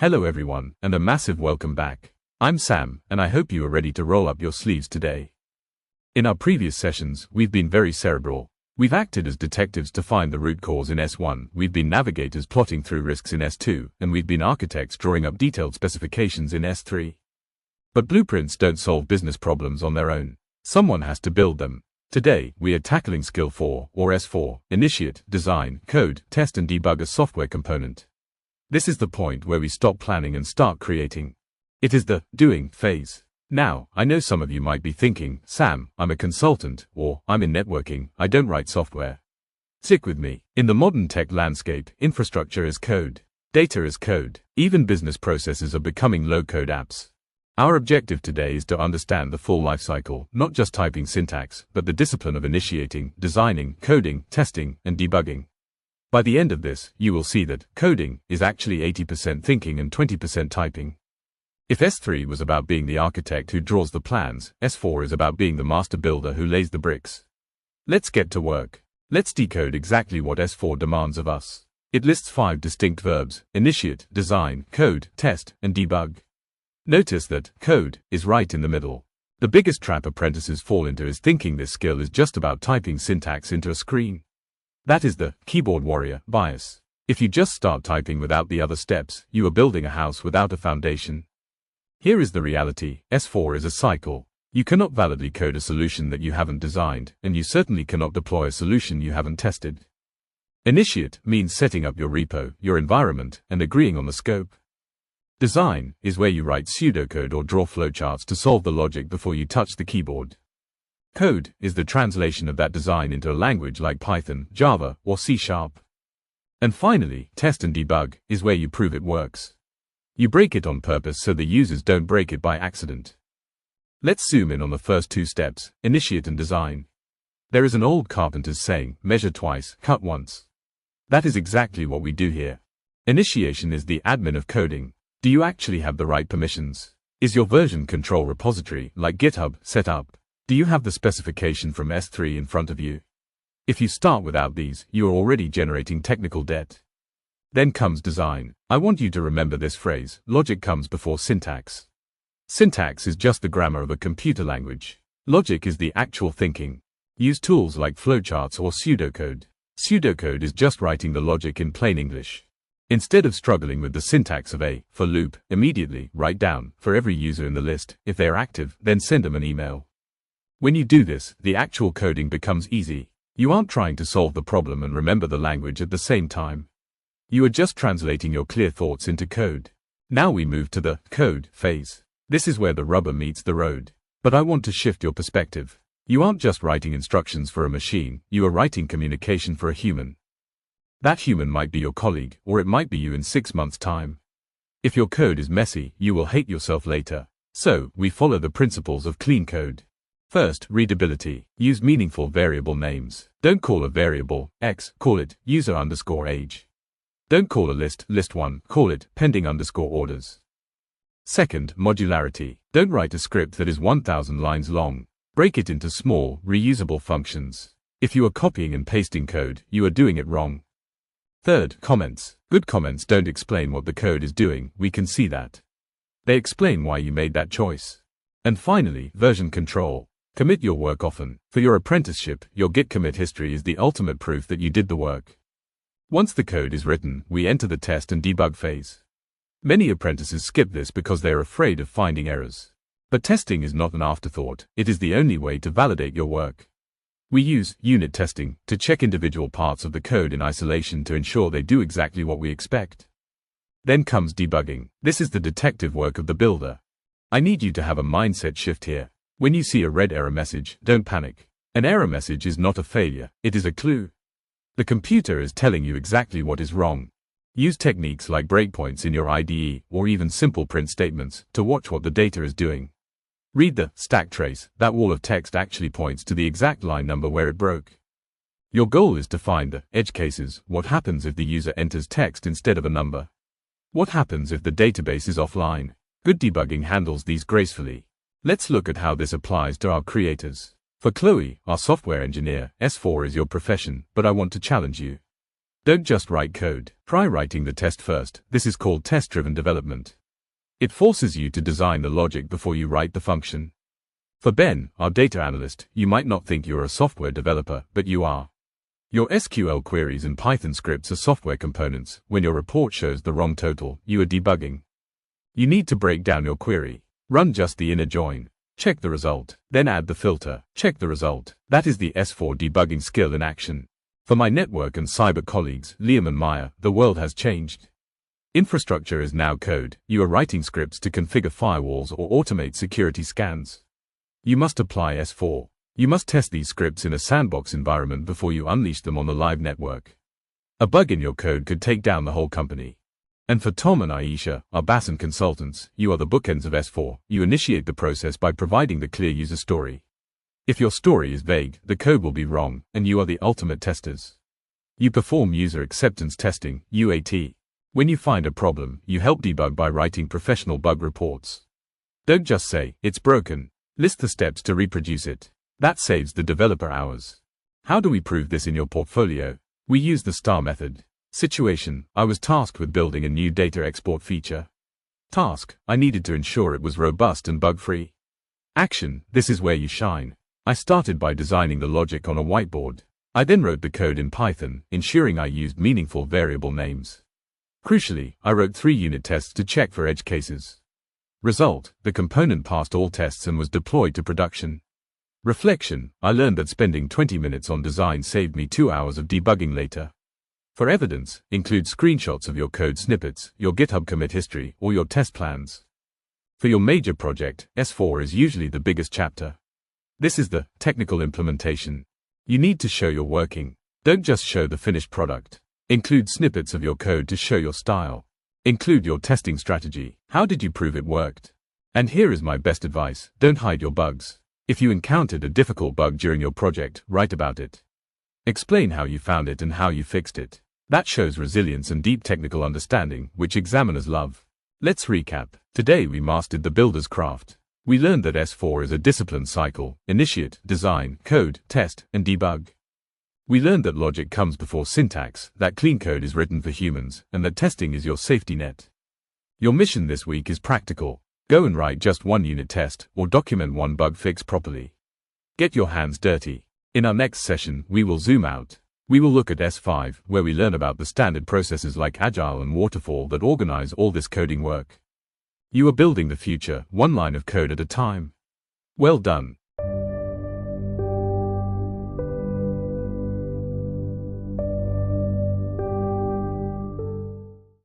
Hello everyone, and a massive welcome back. I'm Sam, and I hope you are ready to roll up your sleeves today. In our previous sessions, we've been very cerebral. We've acted as detectives to find the root cause in S1, we've been navigators plotting through risks in S2, and we've been architects drawing up detailed specifications in S3. But blueprints don't solve business problems on their own. Someone has to build them. Today, we are tackling Skill 4, or S4, Initiate, Design, Code, Test and Debug a software component. This is the point where we stop planning and start creating. It is the doing phase. Now, I know some of you might be thinking, Sam, I'm a consultant, or I'm in networking, I don't write software. Stick with me. In the modern tech landscape, infrastructure is code. Data is code. Even business processes are becoming low-code apps. Our objective today is to understand the full lifecycle, not just typing syntax, but the discipline of initiating, designing, coding, testing, and debugging. By the end of this, you will see that coding is actually 80% thinking and 20% typing. If S3 was about being the architect who draws the plans, S4 is about being the master builder who lays the bricks. Let's get to work. Let's decode exactly what S4 demands of us. It lists 5 distinct verbs: initiate, design, code, test, and debug. Notice that code is right in the middle. The biggest trap apprentices fall into is thinking this skill is just about typing syntax into a screen. That is the keyboard warrior bias. If you just start typing without the other steps, you are building a house without a foundation. Here is the reality: S4 is a cycle. You cannot validly code a solution that you haven't designed, and you certainly cannot deploy a solution you haven't tested. Initiate means setting up your repo, your environment, and agreeing on the scope. Design is where you write pseudocode or draw flowcharts to solve the logic before you touch the keyboard. Code is the translation of that design into a language like Python, Java, or C#. And finally, test and debug is where you prove it works. You break it on purpose so the users don't break it by accident. Let's zoom in on the first 2 steps, initiate and design. There is an old carpenter's saying, measure twice, cut once. That is exactly what we do here. Initiation is the admin of coding. Do you actually have the right permissions? Is your version control repository, like GitHub, set up? Do you have the specification from S3 in front of you? If you start without these, you are already generating technical debt. Then comes design. I want you to remember this phrase: logic comes before syntax. Syntax is just the grammar of a computer language. Logic is the actual thinking. Use tools like flowcharts or pseudocode. Pseudocode is just writing the logic in plain English. Instead of struggling with the syntax of a for loop, immediately write down, for every user in the list, if they are active, then send them an email. When you do this, the actual coding becomes easy. You aren't trying to solve the problem and remember the language at the same time. You are just translating your clear thoughts into code. Now we move to the code phase. This is where the rubber meets the road. But I want to shift your perspective. You aren't just writing instructions for a machine, you are writing communication for a human. That human might be your colleague, or it might be you in 6 months' time. If your code is messy, you will hate yourself later. So, we follow the principles of clean code. First, readability. Use meaningful variable names. Don't call a variable X, call it user_age. Don't call a list list1, call it pending_orders. Second, modularity. Don't write a script that is 1,000 lines long. Break it into small, reusable functions. If you are copying and pasting code, you are doing it wrong. Third, comments. Good comments don't explain what the code is doing, we can see that. They explain why you made that choice. And finally, version control. Commit your work often. For your apprenticeship, your Git commit history is the ultimate proof that you did the work. Once the code is written, we enter the test and debug phase. Many apprentices skip this because they are afraid of finding errors. But testing is not an afterthought, it is the only way to validate your work. We use unit testing to check individual parts of the code in isolation to ensure they do exactly what we expect. Then comes debugging. This is the detective work of the builder. I need you to have a mindset shift here. When you see a red error message, don't panic. An error message is not a failure, it is a clue. The computer is telling you exactly what is wrong. Use techniques like breakpoints in your IDE, or even simple print statements, to watch what the data is doing. Read the stack trace. That wall of text actually points to the exact line number where it broke. Your goal is to find the edge cases. What happens if the user enters text instead of a number? What happens if the database is offline? Good debugging handles these gracefully. Let's look at how this applies to our creators. For Chloe, our software engineer, S4 is your profession, but I want to challenge you. Don't just write code. Try writing the test first. This is called test-driven development. It forces you to design the logic before you write the function. For Ben, our data analyst, you might not think you're a software developer, but you are. Your SQL queries and Python scripts are software components. When your report shows the wrong total, you are debugging. You need to break down your query. Run just the inner join. Check the result. Then add the filter. Check the result. That is the S4 debugging skill in action. For my network and cyber colleagues, Liam and Maya, the world has changed. Infrastructure is now code. You are writing scripts to configure firewalls or automate security scans. You must apply S4. You must test these scripts in a sandbox environment before you unleash them on the live network. A bug in your code could take down the whole company. And for Tom and Aisha, our BASN consultants, you are the bookends of S4. You initiate the process by providing the clear user story. If your story is vague, the code will be wrong, and you are the ultimate testers. You perform user acceptance testing, UAT. When you find a problem, you help debug by writing professional bug reports. Don't just say, it's broken. List the steps to reproduce it. That saves the developer hours. How do we prove this in your portfolio? We use the STAR method. Situation: I was tasked with building a new data export feature. Task: I needed to ensure it was robust and bug-free. Action: this is where you shine. I started by designing the logic on a whiteboard. I then wrote the code in Python, ensuring I used meaningful variable names. Crucially, I wrote 3 unit tests to check for edge cases. Result: the component passed all tests and was deployed to production. Reflection: I learned that spending 20 minutes on design saved me 2 hours of debugging later. For evidence, include screenshots of your code snippets, your GitHub commit history, or your test plans. For your major project, S4 is usually the biggest chapter. This is the technical implementation. You need to show you're working. Don't just show the finished product. Include snippets of your code to show your style. Include your testing strategy. How did you prove it worked? And here is my best advice: don't hide your bugs. If you encountered a difficult bug during your project, write about it. Explain how you found it and how you fixed it. That shows resilience and deep technical understanding, which examiners love. Let's recap. Today we mastered the builder's craft. We learned that S4 is a disciplined cycle: initiate, design, code, test, and debug. We learned that logic comes before syntax, that clean code is written for humans, and that testing is your safety net. Your mission this week is practical. Go and write just 1 unit test, or document 1 bug fix properly. Get your hands dirty. In our next session, we will zoom out. We will look at S5, where we learn about the standard processes like Agile and Waterfall that organize all this coding work. You are building the future, 1 line of code at a time. Well done.